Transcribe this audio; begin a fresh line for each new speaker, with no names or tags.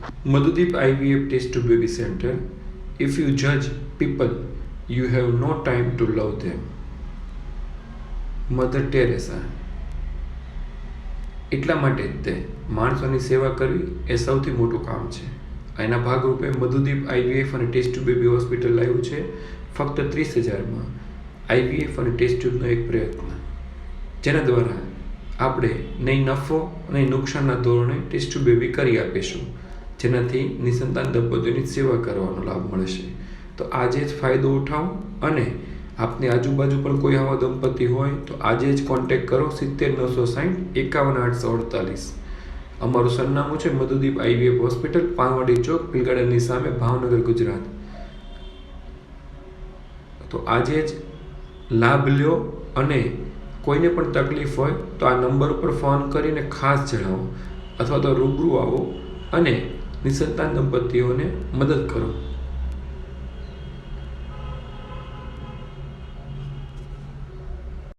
Madhudip IVF Test to Baby Center. If you judge people, you have no time to love them. Mother Teresa. એટલા માટે જ તે માણસોની સેવા કરવી એ સૌથી મોટું કામ છે. એના ભાગરૂપે મધુદીપ IVF અને ટેસ્ટ ટ્યુબ બેબી હોસ્પિટલ લાવ્યું છે ફક્ત 30,000માં IVF અને ટેસ્ટ ટ્યુબનો એક પ્રયત્ન, જેના દ્વારા આપણે નહીં નફો નહીં નુકસાનના ધોરણે ટેસ્ટ ટ્યુબ બેબી કરી આપીશું, જેનાથી નિસંતાન દંપતીઓની સેવા કરવાનો લાભ મળશે. તો આજે જ ફાયદો ઉઠાવો અને આપની આજુબાજુ પણ કોઈ આવા દંપતી હોય તો આજે જ કોન્ટેક્ટ કરો 70 960 51 848. અમારું સરનામું છે મધુદીપ IVF હોસ્પિટલ, પાનવાડી ચોક, પિલગાર્ડનની સામે, ભાવનગર, ગુજરાત. તો આજે જ લાભ લ્યો અને કોઈને પણ તકલીફ હોય તો આ નંબર ઉપર ફોન કરીને ખાસ જણાવો અથવા તો રૂબરૂ આવો અને નિસંતાન દંપતીઓને મદદ કરો.